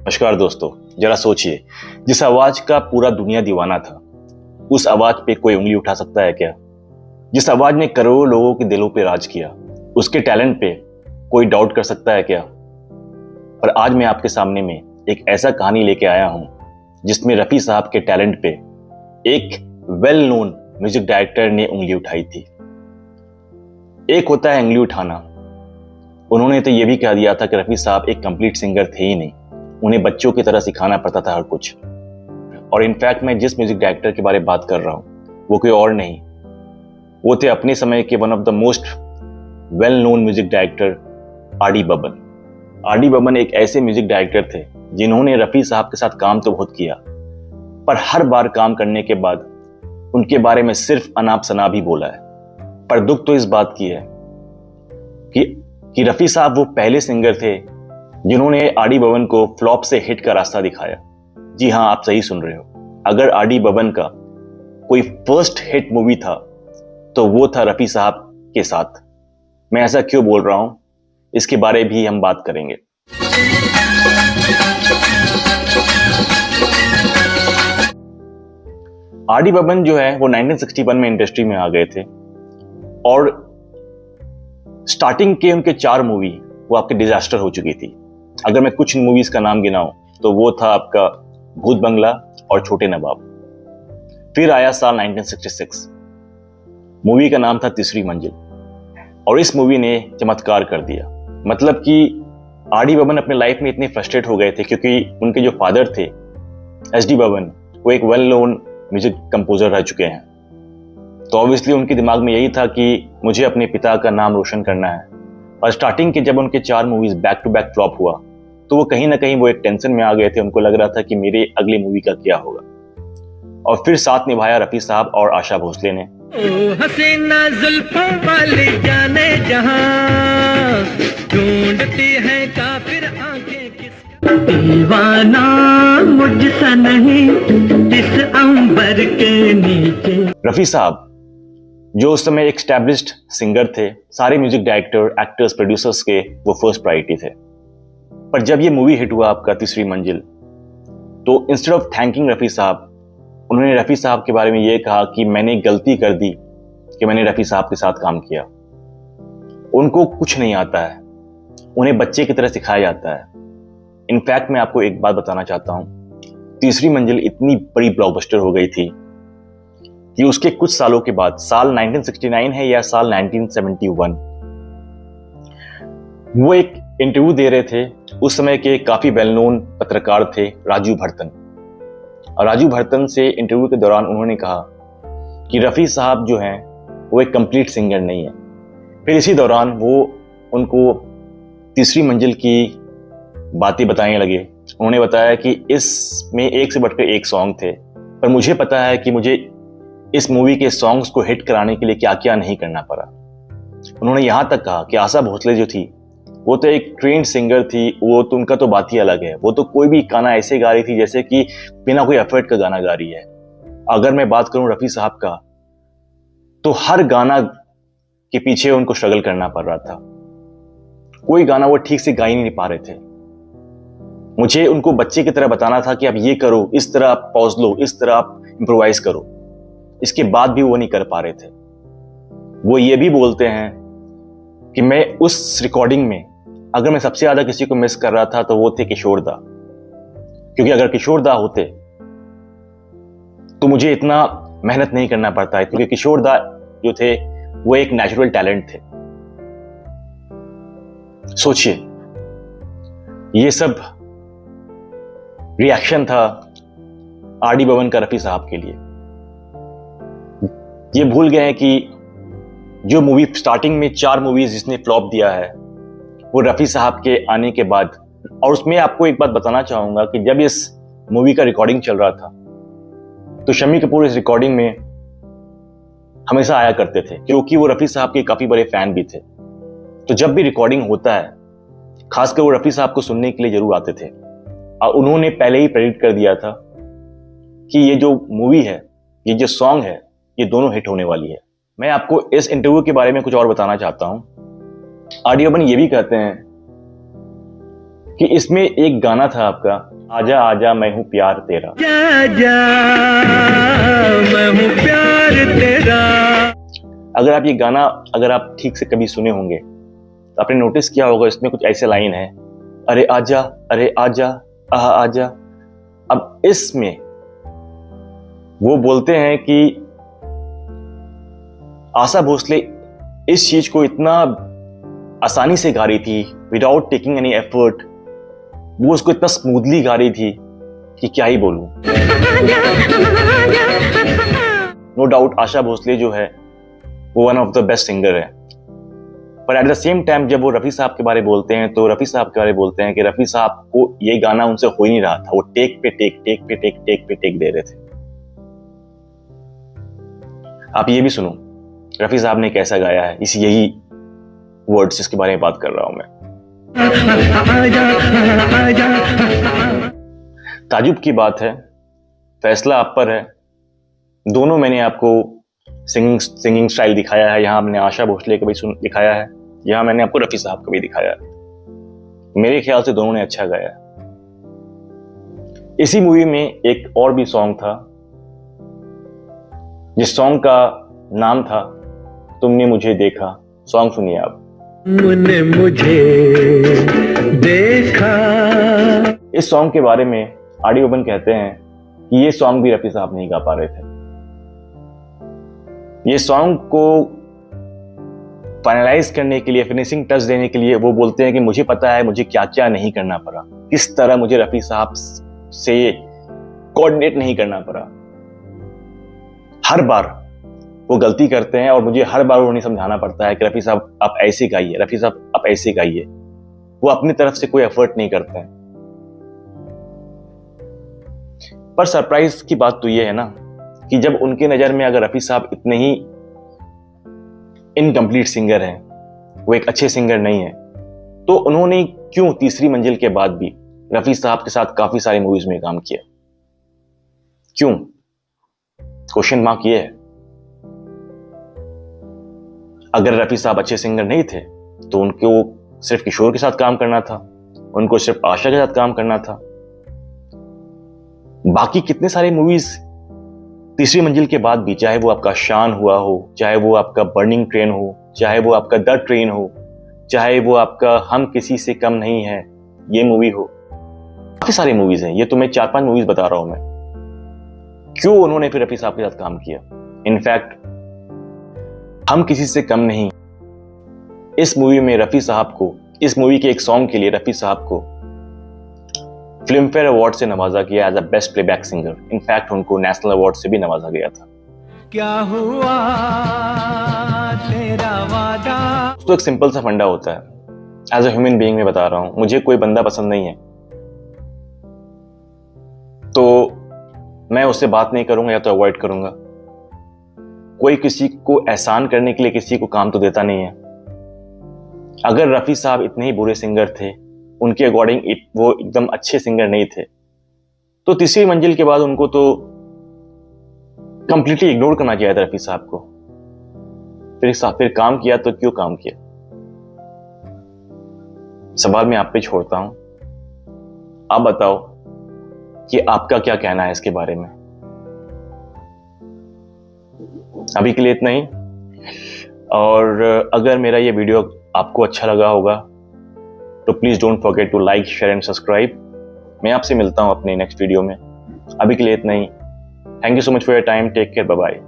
नमस्कार दोस्तों, जरा सोचिए, जिस आवाज का पूरा दुनिया दीवाना था, उस आवाज पे कोई उंगली उठा सकता है क्या? जिस आवाज ने करोड़ों लोगों के दिलों पे राज किया, उसके टैलेंट पे कोई डाउट कर सकता है क्या? पर आज मैं आपके सामने में एक ऐसा कहानी लेके आया हूं जिसमें रफी साहब के टैलेंट पे एक वेल नोन म्यूजिक डायरेक्टर ने उंगली उठाई थी। एक होता है उंगली उठाना, उन्होंने तो यह भी कह दिया था कि रफी साहब एक कंप्लीट सिंगर थे ही नहीं, उन्हें बच्चों की तरह सिखाना पड़ता था हर कुछ। और इनफैक्ट मैं जिस म्यूजिक डायरेक्टर के बारे में बात कर रहा हूं वो कोई और नहीं, वो थे अपने समय के one of the most well known music director R D Burman. R D Burman एक ऐसे म्यूजिक डायरेक्टर थे जिन्होंने रफी साहब के साथ काम तो बहुत किया, पर हर बार काम करने के बाद उनके बारे में सिर्फ अनाप शनाप ही बोला है। पर दुख तो इस बात की है कि रफी साहब वो पहले सिंगर थे जिन्होंने आर डी बर्मन को फ्लॉप से हिट का रास्ता दिखाया। जी हां, आप सही सुन रहे हो, अगर आर डी बर्मन का कोई फर्स्ट हिट मूवी था तो वो था रफी साहब के साथ। मैं ऐसा क्यों बोल रहा हूं, इसके बारे भी हम बात करेंगे। आर डी बर्मन जो है वो 1961 में इंडस्ट्री में आ गए थे और स्टार्टिंग के उनके 4 मूवी वो आपके डिजास्टर हो चुकी थी। अगर मैं कुछ मूवीज का नाम गिनाऊं तो वो था आपका भूत बंगला और छोटे नवाब। फिर आया साल 1966, मूवी का नाम था तीसरी मंजिल, और इस मूवी ने चमत्कार कर दिया। मतलब कि आर डी बर्मन अपने लाइफ में इतने फ्रस्ट्रेट हो गए थे क्योंकि उनके जो फादर थे एस डी बर्मन, वो एक वेल नोन म्यूजिक कंपोजर रह चुके हैं। तो ऑब्वियसली उनके दिमाग में यही था कि मुझे अपने पिता का नाम रोशन करना है। और स्टार्टिंग के जब उनके 4 movies back to back flop हुआ तो वो कहीं ना कहीं वो एक टेंशन में आ गए थे। उनको लग रहा था कि मेरे अगली मूवी का क्या होगा। और फिर साथ निभाया रफी साहब और आशा भोसले ने। ओ हसीना जुल्फों वाली जाने जहां ढूंढती है काफिर आंखें किसका दीवाना मुझसे नहीं इस अंबर के नीचे। रफी साहब जो उस समय एक एस्टैब्लिश्ड सिंगर थे, सारे म्यूजिक डायरेक्टर, एक्टर्स, प्रोड्यूसर्स के वो फर्स्ट प्रायोरिटी थे। पर जब ये मूवी हिट हुआ आपका तीसरी मंजिल, तो इंस्टेड ऑफ थैंकिंग रफी साहब, उन्होंने रफी साहब के बारे में ये कहा कि मैंने गलती कर दी कि मैंने रफी साहब के साथ काम किया। उनको कुछ नहीं आता है, उन्हें बच्चे की तरह सिखाया जाता है। इनफैक्ट मैं आपको एक बात बताना चाहता हूं, तीसरी मंजिल इतनी बड़ी ब्लॉकबस्टर हो गई थी कि उसके कुछ सालों के बाद, साल 1969 है या साल 1971, वो एक इंटरव्यू दे रहे थे। उस समय के काफी वेल नोन पत्रकार थे राजू भरतन, और राजू भरतन से इंटरव्यू के दौरान उन्होंने कहा कि रफी साहब जो हैं वो एक कंप्लीट सिंगर नहीं है। फिर इसी दौरान वो उनको तीसरी मंजिल की बातें बताने लगे। उन्होंने बताया कि इसमें एक से बढ़कर एक सॉन्ग थे, पर मुझे पता है कि मुझे इस मूवी के सॉन्ग्स को हिट कराने के लिए क्या क्या नहीं करना पड़ा। उन्होंने यहां तक कहा कि आशा भोसले जो थी वो तो एक ट्रेंड सिंगर थी, वो तो उनका तो बात ही अलग है, वो तो कोई भी गाना ऐसे गा रही थी जैसे कि बिना कोई एफर्ट का गाना गा रही है। अगर मैं बात करूं रफी साहब का, तो हर गाना के पीछे उनको स्ट्रगल करना पड़ रहा था। कोई गाना वो ठीक से गा ही नहीं पा रहे थे। मुझे उनको बच्चे की तरह बताना था कि आप ये करो, इस तरह आप पॉज लो, इस तरह आप इम्प्रोवाइज करो। इसके बाद भी वो नहीं कर पा रहे थे। वो ये भी बोलते हैं कि मैं उस रिकॉर्डिंग में अगर मैं सबसे ज्यादा किसी को मिस कर रहा था तो वो थे किशोर दा, क्योंकि अगर किशोर दा होते तो मुझे इतना मेहनत नहीं करना पड़ता है, क्योंकि किशोर दा जो थे वो एक नेचुरल टैलेंट थे। सोचिए, ये सब रिएक्शन था आर डी बर्मन का रफी साहब के लिए। ये भूल गए हैं कि जो मूवी स्टार्टिंग में 4 मूवीज जिसने फ्लॉप दिया है वो रफी साहब के आने के बाद। और उसमें आपको एक बात बताना चाहूंगा कि जब इस मूवी का रिकॉर्डिंग चल रहा था तो शम्मी कपूर इस रिकॉर्डिंग में हमेशा आया करते थे, क्योंकि वो रफी साहब के काफी बड़े फैन भी थे। तो जब भी रिकॉर्डिंग होता है, खासकर वो रफी साहब को सुनने के लिए जरूर आते थे। और उन्होंने पहले ही प्रेडिक्ट कर दिया था कि ये जो मूवी है, ये जो सॉन्ग है, ये दोनों हिट होने वाली है। मैं आपको इस इंटरव्यू के बारे में कुछ और बताना चाहता हूं। आर डी बर्मन ये भी कहते हैं कि इसमें एक गाना था आपका, आजा आजा मैं हूं प्यार तेरा। जा जा मैं हूँ प्यार तेरा। अगर आप ये गाना अगर आप ठीक से कभी सुने होंगे तो आपने नोटिस किया होगा, इसमें कुछ ऐसे लाइन है, अरे आजा आहा आजा। अब इसमें वो बोलते हैं कि आशा भोसले इस चीज को इतना आसानी से गा रही थी, विदाउट टेकिंग एनी एफर्ट। वो उसको इतना स्मूथली गा रही थी कि क्या ही बोलूं। नो डाउट आशा भोसले जो है वो one of the best singer है, पर एट द सेम टाइम जब वो रफी साहब के बारे में बोलते हैं तो रफी साहब के बारे में बोलते हैं कि रफी साहब को ये गाना उनसे हो ही नहीं रहा था, वो टेक पे टेक दे रहे थे। आप ये भी सुनो रफी साहब ने कैसा गाया है, इस यही वर्ड्स जिसके बारे में बात कर रहा हूं मैं। ताजुब की बात है, फैसला आप पर है। दोनों मैंने आपको सिंगिंग स्टाइल दिखाया है। यहाँ हमने आशा भोसले का भी दिखाया है, यहाँ मैंने आपको रफी साहब का भी दिखाया है। मेरे ख्याल से दोनों ने अच्छा गाया है। इसी मूवी में एक और भी सॉन्ग था, जिस सॉन्ग का नाम था तुमने मुझे देखा। सॉन्ग सुनिए आप। तुमने मुझे देखा। इस सॉन्ग के बारे में आर.डी. बर्मन कहते हैं कि ये सॉन्ग भी रफी साहब नहीं गा पा रहे थे। ये सॉन्ग को फाइनलाइज करने के लिए, फिनिशिंग टच देने के लिए वो बोलते हैं कि मुझे पता है मुझे क्या क्या नहीं करना पड़ा, किस तरह मुझे रफी साहब से कोऑर्डिनेट नहीं करना पड़ा। हर बार वो गलती करते हैं और मुझे हर बार उन्हें समझाना पड़ता है कि रफी साहब आप ऐसे गाइए, रफी साहब आप ऐसे गाइए। वो अपनी तरफ से कोई एफर्ट नहीं करते हैं। पर सरप्राइज की बात तो ये है ना कि जब उनके नजर में अगर रफी साहब इतने ही इनकम्प्लीट सिंगर हैं, वो एक अच्छे सिंगर नहीं है, तो उन्होंने क्यों तीसरी मंजिल के बाद भी रफी साहब के साथ काफी सारी मूवीज में काम किया? क्यों? क्वेश्चन मार्क ये है। अगर रफी साहब अच्छे सिंगर नहीं थे तो उनको सिर्फ किशोर के साथ काम करना था, उनको सिर्फ आशा के साथ काम करना था। बाकी कितने सारे मूवीज तीसरी मंजिल के बाद भी, चाहे वो आपका शान हुआ हो, चाहे वो आपका बर्निंग ट्रेन हो, चाहे वो आपका द ट्रेन हो, चाहे वो आपका हम किसी से कम नहीं है ये मूवी हो, काफी सारी मूवीज हैं। ये तो मैं 4-5 मूवीज बता रहा हूं मैं। क्यों उन्होंने फिर रफी साहब के साथ काम किया? इनफैक्ट हम किसी से कम नहीं, इस मूवी में रफी साहब को, इस मूवी के एक सॉन्ग के लिए रफी साहब को फिल्म फेयर अवार्ड से नवाजा गया as a best playback singer. In fact उनको नेशनल अवार्ड से भी नवाजा गया था। क्या हुआ तेरा वादा। तो एक सिंपल सा फंडा होता है। एज अ ह्यूमन बीइंग मैं बता रहा हूं, मुझे कोई बंदा पसंद नहीं है तो मैं उससे बात नहीं करूंगा या तो अवॉइड करूंगा। कोई किसी को एहसान करने के लिए किसी को काम तो देता नहीं है। अगर रफी साहब इतने ही बुरे सिंगर थे, उनके अकॉर्डिंग वो एकदम अच्छे सिंगर नहीं थे, तो तीसरी मंजिल के बाद उनको तो कंप्लीटली इग्नोर करना चाहिए था रफी साहब को। फिर काम किया तो क्यों काम किया? सवाल मैं आप पे छोड़ता हूं, आप बताओ कि आपका क्या कहना है इसके बारे में। अभी के लिए इतना ही। और अगर मेरा ये वीडियो आपको अच्छा लगा होगा तो please don't forget to like, share and subscribe. मैं आपसे मिलता हूं अपने नेक्स्ट वीडियो में। अभी के लिए इतना ही। Thank you so much for your time. Take care, bye bye.